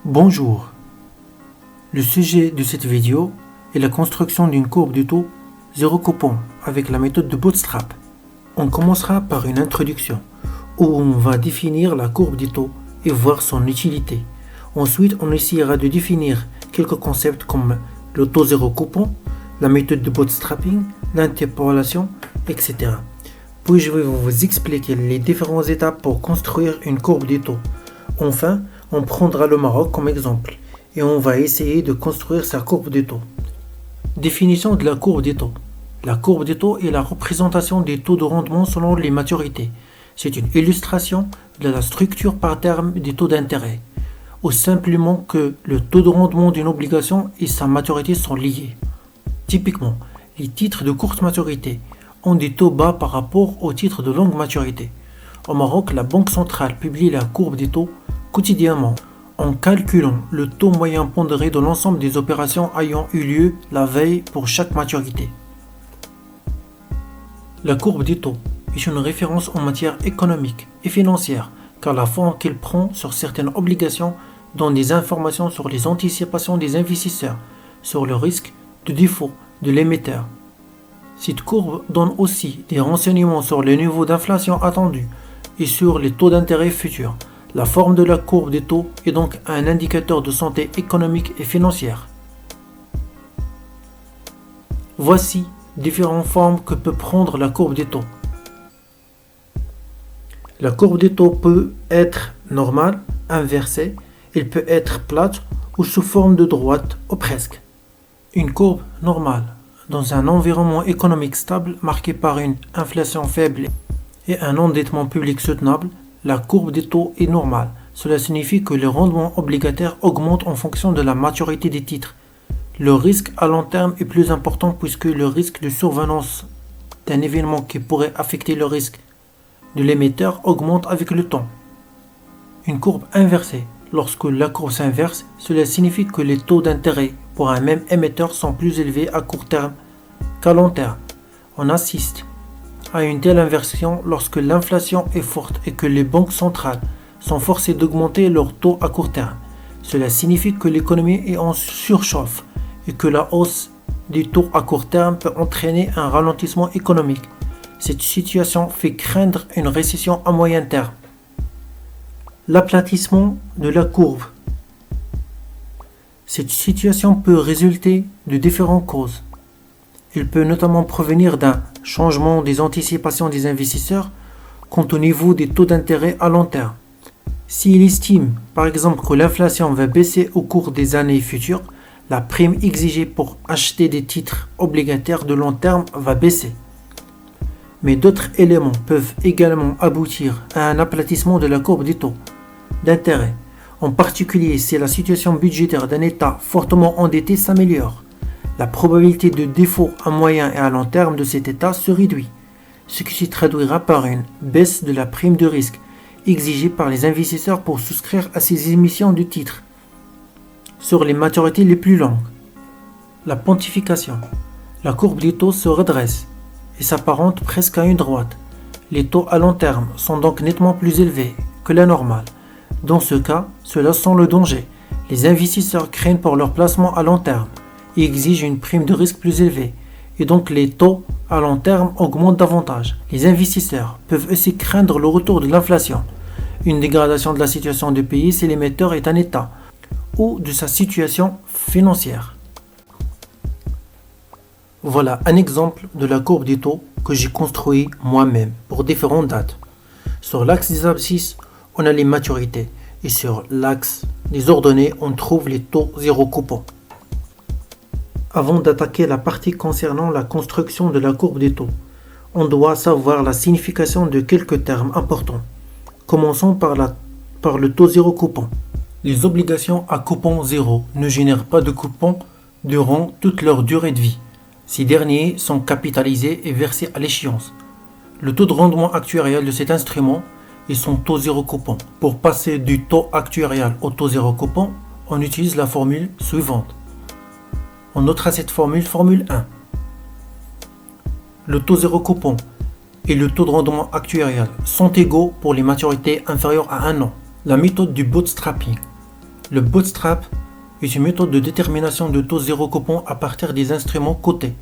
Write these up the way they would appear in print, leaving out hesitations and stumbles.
Bonjour. Le sujet de cette vidéo est la construction d'une courbe de taux zéro coupon avec la méthode de Bootstrap. On commencera par une introduction où on va définir la courbe des taux et voir son utilité. Ensuite, on essaiera de définir quelques concepts comme le taux zéro coupon, la méthode de bootstrapping, l'interpolation, etc. Puis je vais vous expliquer les différentes étapes pour construire une courbe des taux. Enfin, on prendra le Maroc comme exemple et on va essayer de construire sa courbe des taux. Définition de la courbe des taux. La courbe des taux est la représentation des taux de rendement selon les maturités. C'est une illustration de la structure par terme des taux d'intérêt, ou simplement que le taux de rendement d'une obligation et sa maturité sont liés. Typiquement, les titres de courte maturité ont des taux bas par rapport aux titres de longue maturité. Au Maroc, la Banque centrale publie la courbe des taux quotidiennement en calculant le taux moyen pondéré de l'ensemble des opérations ayant eu lieu la veille pour chaque maturité. La courbe des taux est une référence en matière économique et financière car la forme qu'elle prend sur certaines obligations donne des informations sur les anticipations des investisseurs, sur le risque de défaut de l'émetteur. Cette courbe donne aussi des renseignements sur le niveau d'inflation attendu et sur les taux d'intérêt futurs. La forme de la courbe des taux est donc un indicateur de santé économique et financière. Voici différentes formes que peut prendre la courbe des taux. La courbe des taux peut être normale, inversée, elle peut être plate ou sous forme de droite ou presque. Une courbe normale, dans un environnement économique stable marqué par une inflation faible et un endettement public soutenable, la courbe des taux est normale. Cela signifie que le rendement obligataire augmente en fonction de la maturité des titres. Le risque à long terme est plus important puisque le risque de survenance d'un événement qui pourrait affecter le risque de l'émetteur augmente avec le temps. Une courbe inversée. Lorsque la courbe s'inverse, cela signifie que les taux d'intérêt pour un même émetteur sont plus élevés à court terme qu'à long terme. On assiste à une telle inversion lorsque l'inflation est forte et que les banques centrales sont forcées d'augmenter leurs taux à court terme. Cela signifie que l'économie est en surchauffe et que la hausse des taux à court terme peut entraîner un ralentissement économique. Cette situation fait craindre une récession à moyen terme. L'aplatissement de la courbe. Cette situation peut résulter de différentes causes. Il peut notamment provenir d'un changement des anticipations des investisseurs quant au niveau des taux d'intérêt à long terme. S'il estime, par exemple, que l'inflation va baisser au cours des années futures, la prime exigée pour acheter des titres obligataires de long terme va baisser. Mais d'autres éléments peuvent également aboutir à un aplatissement de la courbe des taux d'intérêt, en particulier si la situation budgétaire d'un État fortement endetté s'améliore. La probabilité de défaut à moyen et à long terme de cet État se réduit, ce qui se traduira par une baisse de la prime de risque exigée par les investisseurs pour souscrire à ces émissions de titres sur les maturités les plus longues. La pontification. La courbe des taux se redresse et s'apparente presque à une droite. Les taux à long terme sont donc nettement plus élevés que la normale. Dans ce cas, cela sent le danger. Les investisseurs craignent pour leur placement à long terme et exigent une prime de risque plus élevée, et donc les taux à long terme augmentent davantage. Les investisseurs peuvent aussi craindre le retour de l'inflation, une dégradation de la situation du pays si l'émetteur est un État, ou de sa situation financière. Voilà un exemple de la courbe des taux que j'ai construit moi-même pour différentes dates. Sur l'axe des abscisses, on a les maturités, et sur l'axe des ordonnées, on trouve les taux zéro coupon. Avant d'attaquer la partie concernant la construction de la courbe des taux, on doit savoir la signification de quelques termes importants. Commençons par le taux zéro coupon. Les obligations à coupon zéro ne génèrent pas de coupon durant toute leur durée de vie. Ces derniers sont capitalisés et versés à l'échéance. Le taux de rendement actuarial de cet instrument est son taux zéro coupon. Pour passer du taux actuarial au taux zéro coupon, on utilise la formule suivante. On notera cette formule 1. Le taux zéro coupon et le taux de rendement actuarial sont égaux pour les maturités inférieures à 1 an. La méthode du bootstrapping. Le bootstrap est une méthode de détermination de taux zéro coupon à partir des instruments cotés.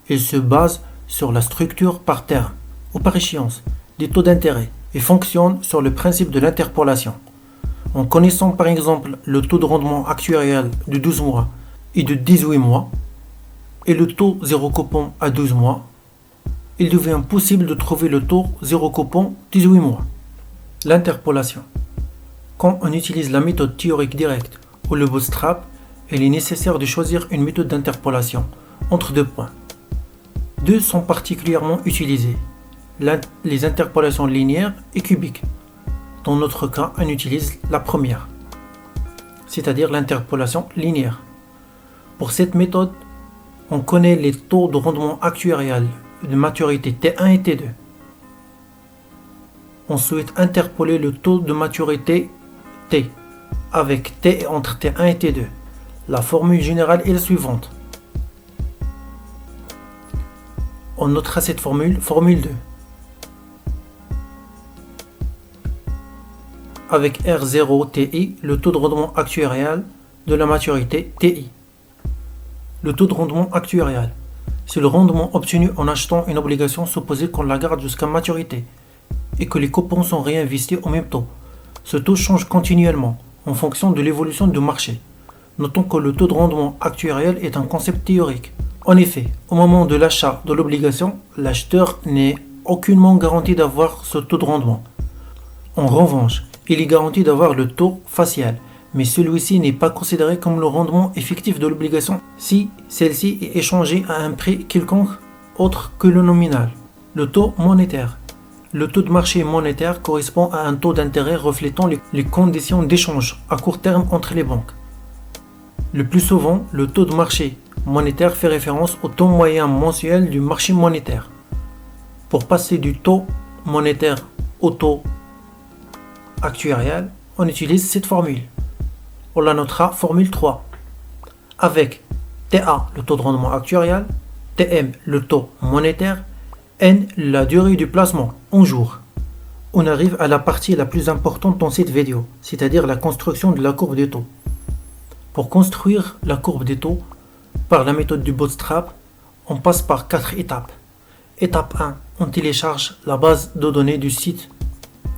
Il se base sur la structure par terme ou par échéance des taux d'intérêt et fonctionne sur le principe de l'interpolation. En connaissant par exemple le taux de rendement actuarial de 12 mois et de 18 mois et le taux zéro coupon à 12 mois, il devient possible de trouver le taux zéro coupon 18 mois. L'interpolation. Quand on utilise la méthode théorique directe ou le bootstrap, il est nécessaire de choisir une méthode d'interpolation entre deux points. Deux sont particulièrement utilisés, les interpolations linéaires et cubiques. Dans notre cas, on utilise la première, c'est-à-dire l'interpolation linéaire. Pour cette méthode, on connaît les taux de rendement actuarial de maturité T1 et T2. On souhaite interpoler le taux de maturité T avec T entre T1 et T2. La formule générale est la suivante. On notera cette formule 2. Avec R0 TI, le taux de rendement actuarial de la maturité TI. Le taux de rendement actuarial, c'est le rendement obtenu en achetant une obligation supposée qu'on la garde jusqu'à maturité et que les coupons sont réinvestis au même taux. Ce taux change continuellement en fonction de l'évolution du marché. Notons que le taux de rendement actuarial est un concept théorique. En effet, au moment de l'achat de l'obligation, l'acheteur n'est aucunement garanti d'avoir ce taux de rendement. En revanche, il est garanti d'avoir le taux facial, mais celui-ci n'est pas considéré comme le rendement effectif de l'obligation si celle-ci est échangée à un prix quelconque autre que le nominal. Le taux monétaire. Le taux de marché monétaire correspond à un taux d'intérêt reflétant les conditions d'échange à court terme entre les banques. Le plus souvent, le taux de marché monétaire fait référence au taux moyen mensuel du marché monétaire. Pour passer du taux monétaire au taux actuarial, on utilise cette formule. On la notera formule 3. Avec TA, le taux de rendement actuarial, TM, le taux monétaire, N, la durée du placement en jours. On arrive à la partie la plus importante dans cette vidéo, c'est-à-dire la construction de la courbe des taux. Pour construire la courbe des taux, par la méthode du bootstrap, on passe par 4 étapes. Étape 1, on télécharge la base de données du site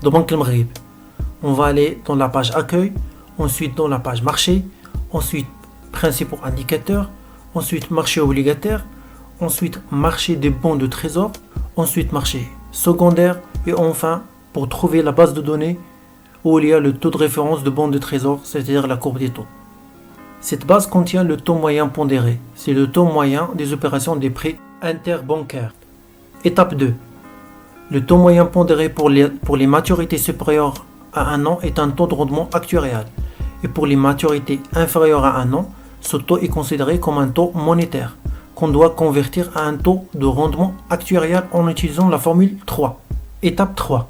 de Banque El Maghrib. On va aller dans la page accueil, ensuite dans la page marché, ensuite principaux indicateurs, ensuite marché obligataire, ensuite marché des bons de trésor, ensuite marché secondaire et enfin pour trouver la base de données où il y a le taux de référence de bons de trésor, c'est-à-dire la courbe des taux. Cette base contient le taux moyen pondéré, c'est le taux moyen des opérations des prêts interbancaires. Étape 2. Le taux moyen pondéré pour les maturités supérieures à 1 an est un taux de rendement actuarial. Et pour les maturités inférieures à 1 an, ce taux est considéré comme un taux monétaire, qu'on doit convertir à un taux de rendement actuarial en utilisant la formule 3. Étape 3.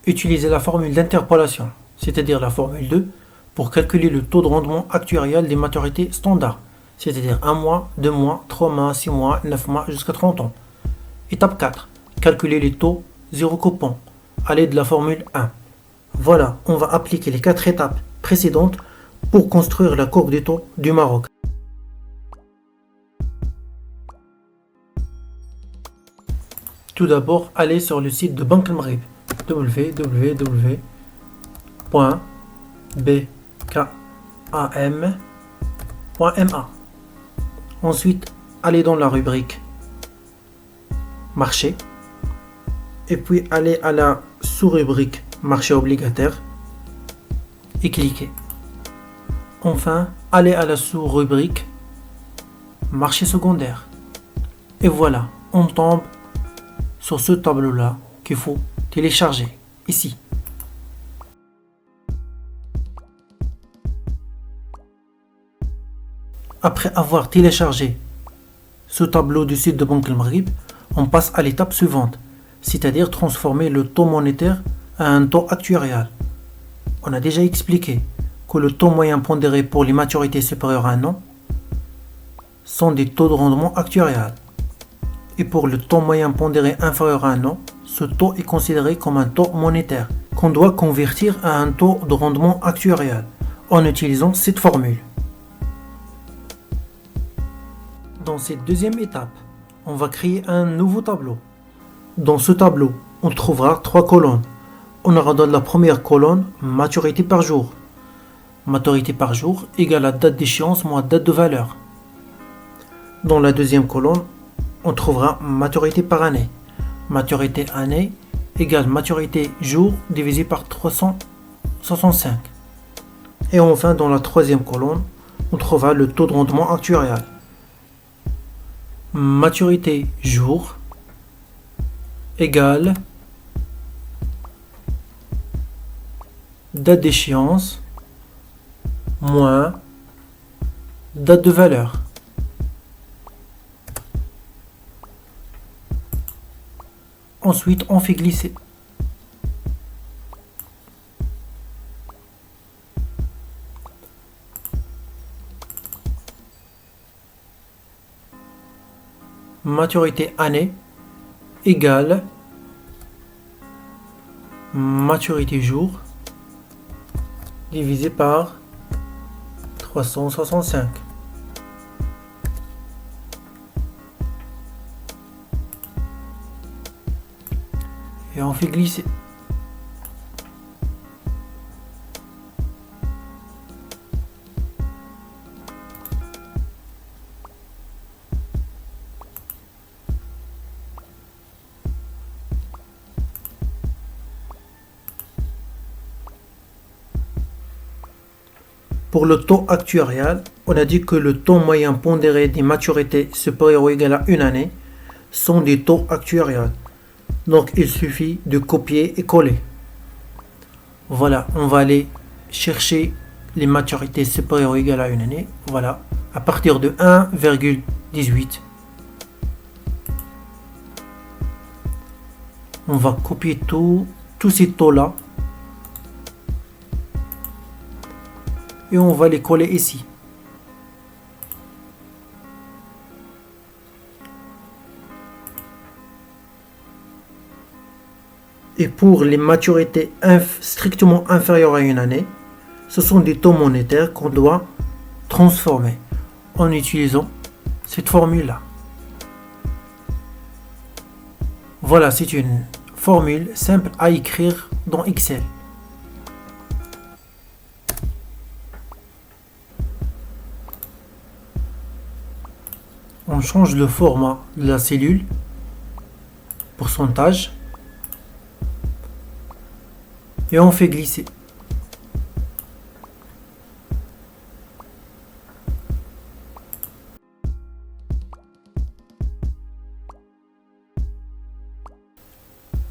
Utiliser la formule d'interpolation, c'est-à-dire la formule 2, pour calculer le taux de rendement actuarial des maturités standards, c'est-à-dire 1 mois, 2 mois, 3 mois, 6 mois, 9 mois jusqu'à 30 ans. Étape 4. Calculer les taux zéro coupon à l'aide de la formule 1. Voilà, on va appliquer les 4 étapes précédentes pour construire la courbe des taux du Maroc. Tout d'abord, allez sur le site de Banque El Maghrib, www.bkam.ma. Ensuite, allez dans la rubrique marché et puis allez à la sous-rubrique marché obligataire et cliquez. Enfin, allez à la sous-rubrique marché secondaire. Et voilà, on tombe sur ce tableau-là qu'il faut télécharger ici. Après avoir téléchargé ce tableau du site de Banque El Maghrib, on passe à l'étape suivante, c'est-à-dire transformer le taux monétaire à un taux actuarial. On a déjà expliqué que le taux moyen pondéré pour les maturités supérieures à 1 an sont des taux de rendement actuarial. Et pour le taux moyen pondéré inférieur à 1 an, ce taux est considéré comme un taux monétaire qu'on doit convertir à un taux de rendement actuarial en utilisant cette formule. Dans cette deuxième étape, on va créer un nouveau tableau. Dans ce tableau, on trouvera 3 colonnes. On aura dans la première colonne maturité par jour. Maturité par jour égale à date d'échéance moins date de valeur. Dans la deuxième colonne, on trouvera maturité par année. Maturité année égale maturité jour divisé par 365. Et enfin, dans la troisième colonne, on trouvera le taux de rendement actuarial. Maturité jour égale date d'échéance moins date de valeur. Ensuite, on fait glisser. Maturité année égale maturité jour divisé par 365. Et on fait glisser. Pour le taux actuarial, on a dit que le taux moyen pondéré des maturités supérieures ou égales à une année sont des taux actuariels. Donc il suffit de copier et coller. Voilà, on va aller chercher les maturités supérieures ou égales à une année. Voilà, à partir de 1,18. On va copier tous ces taux-là. Et on va les coller ici. Et pour les maturités strictement inférieures à une année, ce sont des taux monétaires qu'on doit transformer en utilisant cette formule-là. Voilà, c'est une formule simple à écrire dans Excel. On change le format de la cellule, pourcentage, et on fait glisser.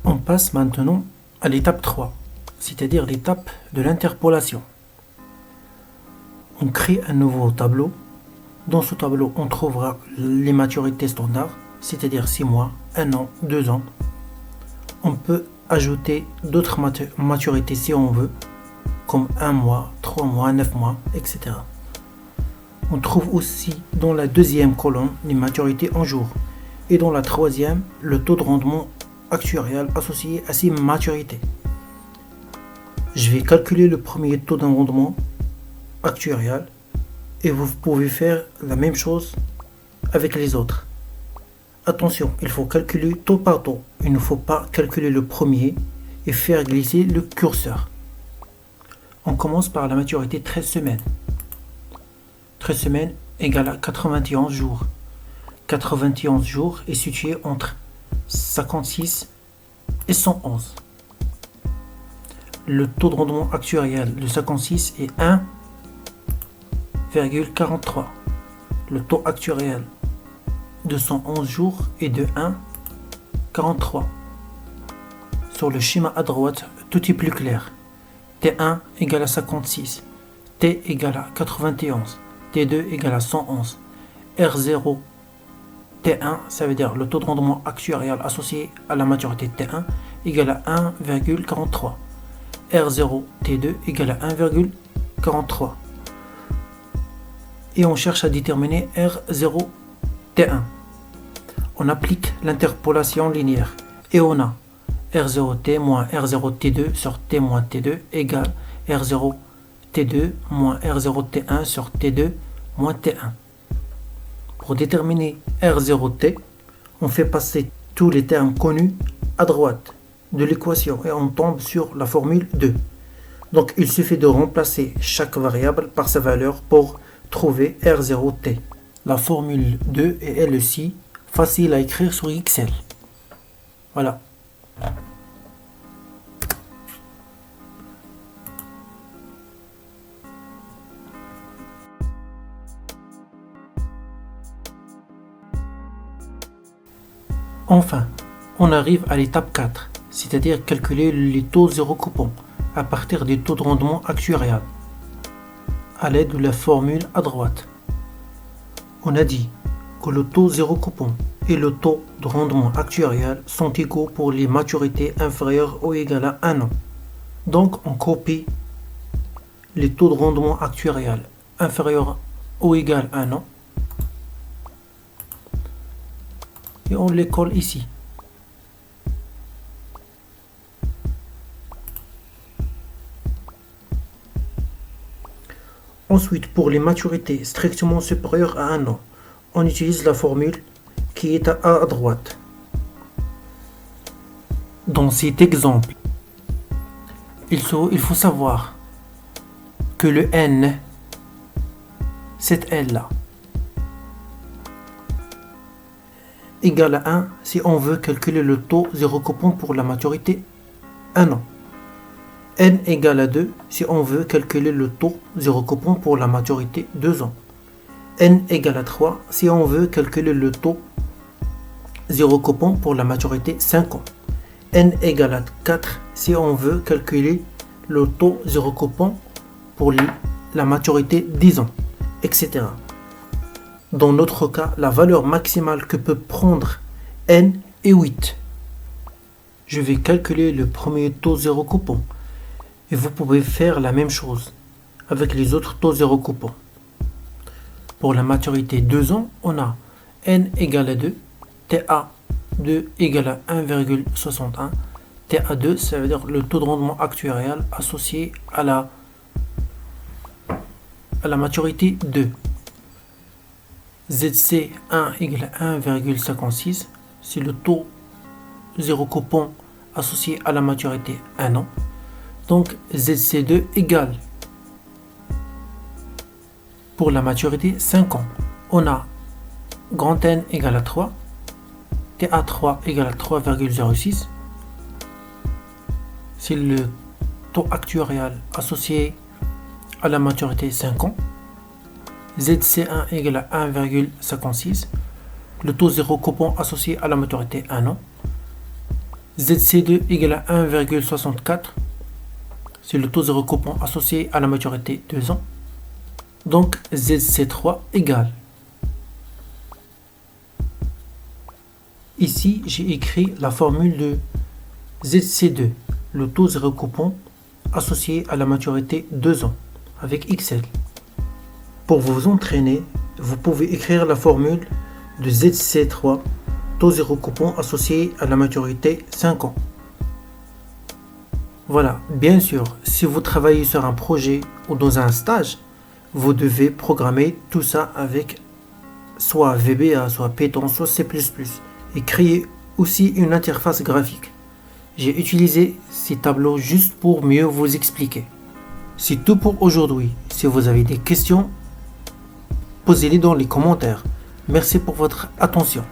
On passe maintenant à l'étape 3, c'est-à-dire l'étape de l'interpolation. On crée un nouveau tableau. Dans ce tableau, on trouvera les maturités standards, c'est-à-dire 6 mois, 1 an, 2 ans. On peut ajouter d'autres maturités si on veut, comme 1 mois, 3 mois, 9 mois, etc. On trouve aussi dans la deuxième colonne les maturités en jours et dans la troisième le taux de rendement actuarial associé à ces maturités. Je vais calculer le premier taux de rendement actuarial et vous pouvez faire la même chose avec les autres. Attention, il faut calculer taux par taux. Il ne faut pas calculer le premier et faire glisser le curseur. On commence par la maturité 13 semaines. 13 semaines égale à 91 jours. 91 jours est situé entre 56 et 111. Le taux de rendement actuariel de 56 est 1,43. Le taux actuariel de 111 jours est de 1,43. Sur le schéma à droite, tout est plus clair. T1 égale à 56, T égale à 91, T2 égale à 111, R0, T1, ça veut dire le taux de rendement actuariel associé à la maturité T1 égale à 1,43. R0, T2 égale à 1,43. Et on cherche à déterminer R0, T1. On applique l'interpolation linéaire et on a R0T moins R0T2 sur T moins T2 égale R0T1 T2 moins R0T1 sur T2 moins T1. Pour déterminer R0T, on fait passer tous les termes connus à droite de l'équation et on tombe sur la formule 2. Donc il suffit de remplacer chaque variable par sa valeur pour trouver R0T. La formule 2 est elle aussi facile à écrire sur Excel. Voilà. Enfin, on arrive à l'étape 4, c'est-à-dire calculer les taux zéro coupon à partir des taux de rendement actuarial, à l'aide de la formule à droite. On a dit que le taux zéro coupon et le taux de rendement actuarial sont égaux pour les maturités inférieures ou égales à 1 an. Donc on copie les taux de rendement actuarial inférieurs ou égales à 1 an et on les colle ici. Ensuite, pour les maturités strictement supérieures à 1 an, on utilise la formule qui est à droite. Dans cet exemple, il faut savoir que le N, cette L-là, égale à 1 si on veut calculer le taux zéro coupon pour la maturité 1 an. N égale à 2 si on veut calculer le taux zéro coupon pour la maturité 2 ans. N égale à 3 si on veut calculer le taux zéro coupon pour la maturité 5 ans. N égale à 4 si on veut calculer le taux zéro coupon pour la maturité 10 ans, etc. Dans notre cas, la valeur maximale que peut prendre N est 8. Je vais calculer le premier taux zéro coupon. Et vous pouvez faire la même chose avec les autres taux zéro coupon. Pour la maturité 2 ans, on a N égale à 2, TA2 égale à 1,61, TA2, ça veut dire le taux de rendement actuarial associé à la maturité 2. ZC1 égale à 1,56, c'est le taux zéro coupon associé à la maturité 1 an. Donc ZC2 égale, pour la maturité 5 ans, on a grand N égale à 3, TA3 égale à 3,06, c'est le taux actuarial associé à la maturité 5 ans. ZC1 égale à 1,56, le taux zéro coupon associé à la maturité 1 an. ZC2 égale à 1,64, c'est le taux zéro coupon associé à la maturité 2 ans. Donc ZC3 égale. Ici, j'ai écrit la formule de ZC2, le taux zéro coupon associé à la maturité 2 ans, avec Excel. Pour vous entraîner, vous pouvez écrire la formule de ZC3, taux zéro coupon associé à la maturité 5 ans. Voilà, bien sûr, si vous travaillez sur un projet ou dans un stage, vous devez programmer tout ça avec soit VBA, soit Python, soit C++, et créer aussi une interface graphique. J'ai utilisé ces tableaux juste pour mieux vous expliquer. C'est tout pour aujourd'hui. Si vous avez des questions, posez-les dans les commentaires. Merci pour votre attention.